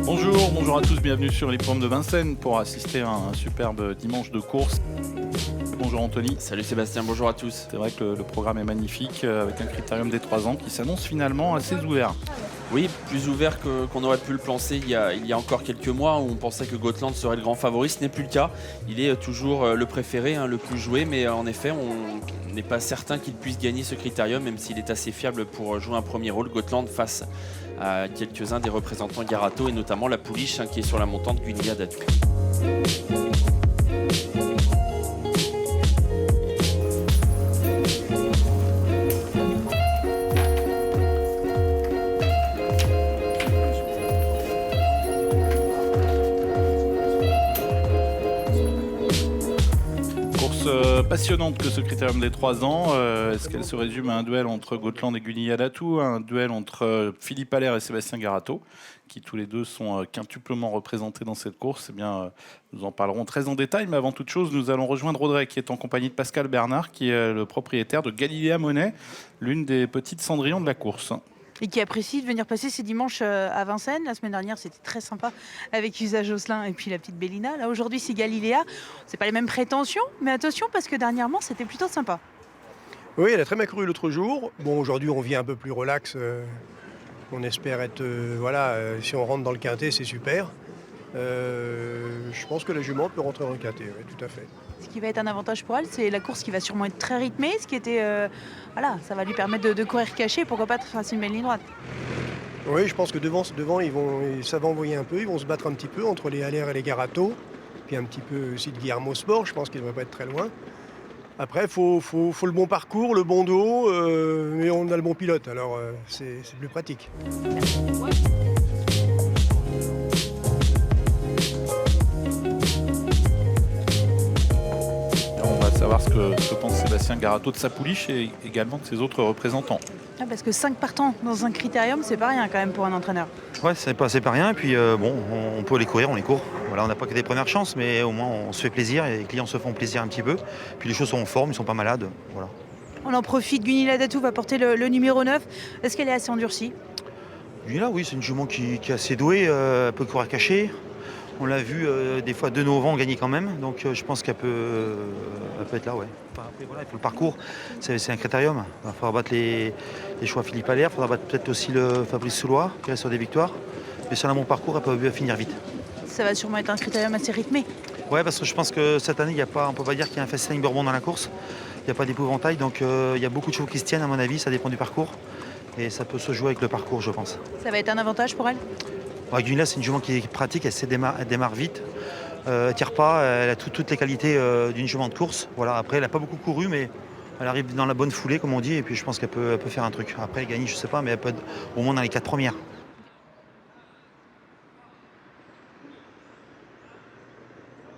Bonjour à tous, bienvenue sur l'hippodrome de Vincennes pour assister à un superbe dimanche de course. Bonjour Anthony. Salut Sébastien, bonjour à tous. C'est vrai que le programme est magnifique avec un critérium des 3 ans qui s'annonce finalement assez ouvert. Oui, plus ouvert qu'on aurait pu le penser il y a encore quelques mois où on pensait que Gotland serait le grand favori. Ce n'est plus le cas. Il est toujours le préféré, le plus joué, mais en effet, on n'est pas certain qu'il puisse gagner ce critérium, même s'il est assez fiable pour jouer un premier rôle. Gotland face à quelques-uns des représentants Garato et notamment la pouliche qui est sur la montante Gunia Datou. Passionnante que ce critérium des 3 ans. Est-ce qu'elle se résume à un duel entre Gotland et Gunia Datou, un duel entre Philippe Allaire et Sébastien Garato, qui tous les deux sont quintuplement représentés dans cette course? Eh bien, nous en parlerons très en détail, mais avant toute chose, nous allons rejoindre Audrey, qui est en compagnie de Pascal Bernard, qui est le propriétaire de Galiléa Monnaie, l'une des petites cendrillons de la course. Et qui apprécie de venir passer ses dimanches à Vincennes. La semaine dernière, c'était très sympa avec Usa Josselin et puis la petite Bélina. Là, aujourd'hui, c'est Galiléa. C'est pas les mêmes prétentions, mais attention parce que dernièrement, c'était plutôt sympa. Oui, elle a très bien couru l'autre jour. Bon, aujourd'hui, on vient un peu plus relax. On espère être... si on rentre dans le quintet, c'est super. Je pense que la jument peut rentrer dans le quintet, oui, tout à fait. Ce qui va être un avantage pour elle, c'est la course qui va sûrement être très rythmée. Ce qui était... ça va lui permettre de courir caché. Pourquoi pas tracer une belle ligne droite. Oui, je pense que devant ça va envoyer un peu. Ils vont se battre un petit peu entre les Allaire et les Garato. Puis un petit peu aussi de Guillermo Sport. Je pense qu'il ne devrait pas être très loin. Après, il faut le bon parcours, le bon dos, mais on a le bon pilote. Alors, c'est plus pratique. On va savoir ce que pense Sébastien Garato de sa pouliche et également de ses autres représentants. Parce que 5 partants dans un critérium, c'est pas rien quand même pour un entraîneur. Ouais, c'est pas rien. Et puis on peut les courir, on les court. Voilà, on n'a pas que des premières chances, mais au moins on se fait plaisir et les clients se font plaisir un petit peu. Puis les choses sont en forme, ils sont pas malades. Voilà. On en profite, Gunia Datou va porter le numéro 9. Est-ce qu'elle est assez endurcie? Gunia, oui, c'est une jument qui est assez douée, elle peut courir caché. On l'a vu des fois de Novant gagner quand même, donc je pense qu'elle peut être là, ouais. Enfin, après, voilà, il faut le parcours, c'est un critérium. Il faudra battre les choix Philippe Allaire, il faudra battre peut-être aussi le Fabrice Soulois, qui reste sur des victoires. Mais si on a un bon parcours, elle peut finir vite. Ça va sûrement être un critérium assez rythmé. Ouais, parce que je pense que cette année, on ne peut pas dire qu'il y a un fast-selling Bourbon dans la course. Il n'y a pas d'épouvantail, donc il y a beaucoup de chevaux qui se tiennent, à mon avis, ça dépend du parcours. Et ça peut se jouer avec le parcours, je pense. Ça va être un avantage pour elle? Gunia, c'est une jument qui est pratique, elle démarre vite, elle ne tire pas, elle a toutes les qualités d'une jument de course. Voilà, après, elle n'a pas beaucoup couru, mais elle arrive dans la bonne foulée, comme on dit, et puis je pense qu'elle peut faire un truc. Après, elle gagne, je ne sais pas, mais elle peut être au moins dans les 4 premières.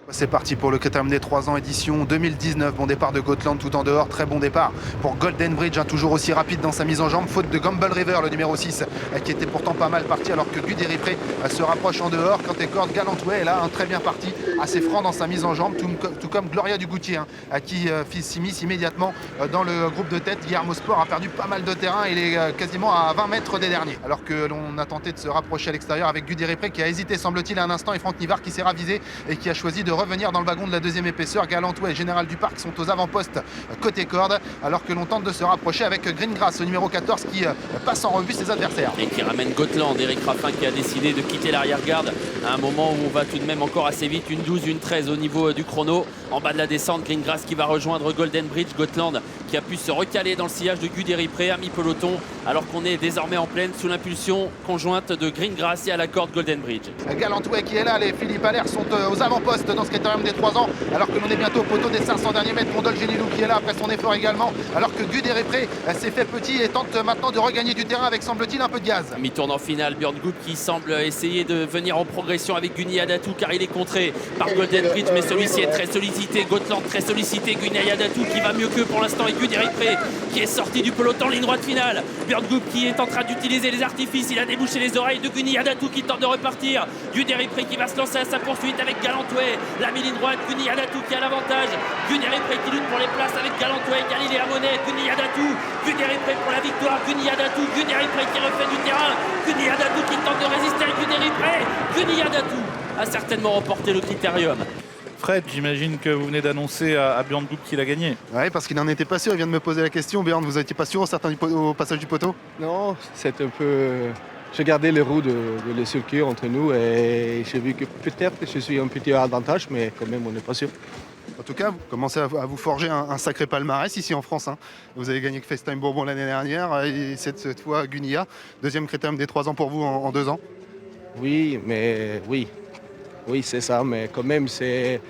C'est parti pour le critérium des 3 ans, édition 2019. Bon départ de Gotland tout en dehors. Très bon départ pour Golden Bridge, toujours aussi rapide dans sa mise en jambe. Faute de Gamble River, le numéro 6, qui était pourtant pas mal parti, alors que Guderipré se rapproche en dehors. Quand Écorde Galantway est là, très bien parti, assez franc dans sa mise en jambe, tout comme Gloria Dugoutier, qui s'immisce immédiatement dans le groupe de tête. Guillermo Sport a perdu pas mal de terrain, il est quasiment à 20 mètres des derniers. Alors que l'on a tenté de se rapprocher à l'extérieur avec Guderipré qui a hésité, semble-t-il, à un instant, et Franck Nivard qui s'est ravisé et qui a choisi de revenir dans le wagon de la deuxième épaisseur. Galantway et Général Duparc sont aux avant-postes côté corde, alors que l'on tente de se rapprocher avec Greengrass, le numéro 14, qui passe en revue ses adversaires. Et qui ramène Gotland, Eric Raffin qui a décidé de quitter l'arrière-garde à un moment où on va tout de même encore assez vite, une 12, une 13 au niveau du chrono. En bas de la descente, Greengrass qui va rejoindre Golden Bridge. Gotland qui a pu se recaler dans le sillage de Guderipré à mi-peloton, alors qu'on est désormais en pleine sous l'impulsion conjointe de Greengrass et à la corde Golden Bridge. Galantway qui est là, les Philippe Allaire sont aux avant-postes dans ce critérium des 3 ans, alors que l'on est bientôt au poteau des 500 derniers mètres. Mondol Genilou qui est là après son effort également, alors que Guderipré s'est fait petit et tente maintenant de regagner du terrain avec, semble-t-il, un peu de gaz. Mi-tournant final, Björn Goop qui semble essayer de venir en progression avec Gunia Datou, car il est contré par Golden Bridge, mais celui-ci est très sollicité. Gotland très sollicité, Gunia Datou qui va mieux que pour l'instant, et Guderipré qui est sorti du peloton, ligne droite finale. Björn Goop qui est en train d'utiliser les artifices, il a débouché les oreilles de Gunia Datou qui tente de repartir. Guderipré qui va se lancer à sa poursuite avec Galantway, la ligne droite, Gunia Datou qui a l'avantage. Guderipré qui lutte pour les places avec Galantway, Galiléa Monnaie, Gunia Datou. Guderipré pour la victoire, Gunia Datou, Guderipré qui refait du terrain. Gunia Datou qui tente de résister à Guderipré. Gunia Datou a certainement remporté le critérium. Fred, j'imagine que vous venez d'annoncer à Björn Goop qu'il a gagné. Oui, parce qu'il n'en était pas sûr, il vient de me poser la question. Björn, vous n'étiez pas sûr au passage du poteau? Non, c'est un peu... J'ai gardé les roues de le circuit entre nous et j'ai vu que peut-être je suis un petit avantage, mais quand même on n'est pas sûr. En tout cas, vous commencez à vous forger un sacré palmarès ici en France. Hein. Vous avez gagné FaceTime Bourbon l'année dernière et cette fois Gunia. Deuxième critérium des 3 ans pour vous en 2 ans. Oui, mais oui, c'est ça, mais quand même c'est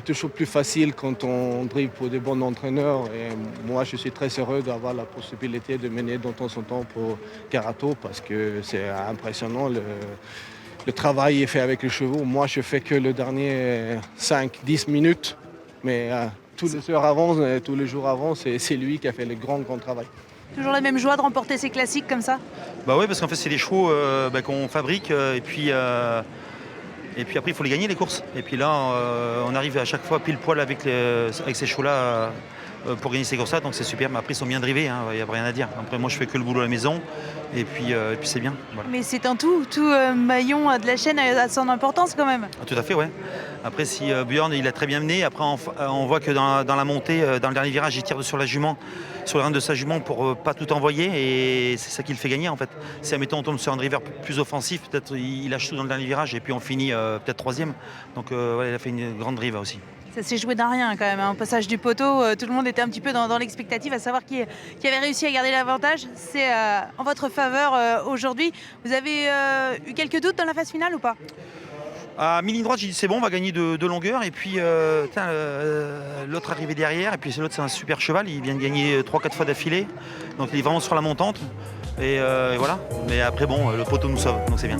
toujours plus facile quand on drive pour des bons entraîneurs. Et moi, je suis très heureux d'avoir la possibilité de mener de temps en temps pour Garato parce que c'est impressionnant. Le travail est fait avec les chevaux. Moi, je fais que le dernier 5-10 minutes, mais tous les heures avant, tous les jours avant, c'est lui qui a fait le grand travail. Toujours la même joie de remporter ces classiques comme ça? Bah oui, parce qu'en fait, c'est des chevaux qu'on fabrique et puis après, il faut les gagner, les courses. Et puis là, on arrive à chaque fois pile poil avec ces chevaux-là pour gagner ces courses-là. Donc c'est super. Mais après, ils sont bien drivés, hein, il n'y a rien à dire. Après, moi, je fais que le boulot à la maison. Et puis c'est bien. Voilà. Mais c'est un tout maillon de la chaîne a son importance quand même. Ah, tout à fait, ouais. Après, si Björn, il a très bien mené. Après, on voit que dans la montée, dans le dernier virage, il tire sur la jument, sur le rein de sa jument pour pas tout envoyer. Et c'est ça qui le fait gagner, en fait. Si, admettons, on tombe sur un driver plus offensif, peut-être il lâche tout dans le dernier virage et puis on finit peut-être 3e. Donc, ouais, il a fait une grande drive aussi. Ça s'est joué d'un rien quand même, hein. Au passage du poteau, tout le monde était un petit peu dans l'expectative à savoir qui avait réussi à garder l'avantage. C'est en votre faveur aujourd'hui. Vous avez eu quelques doutes dans la phase finale ou pas? À mi-ligne droite, j'ai dit c'est bon, on va gagner de longueur. Et puis l'autre arrivé derrière. Et puis l'autre, c'est un super cheval. Il vient de gagner 3-4 fois d'affilée. Donc il est vraiment sur la montante. Et voilà. Mais après, bon, le poteau nous sauve. Donc c'est bien.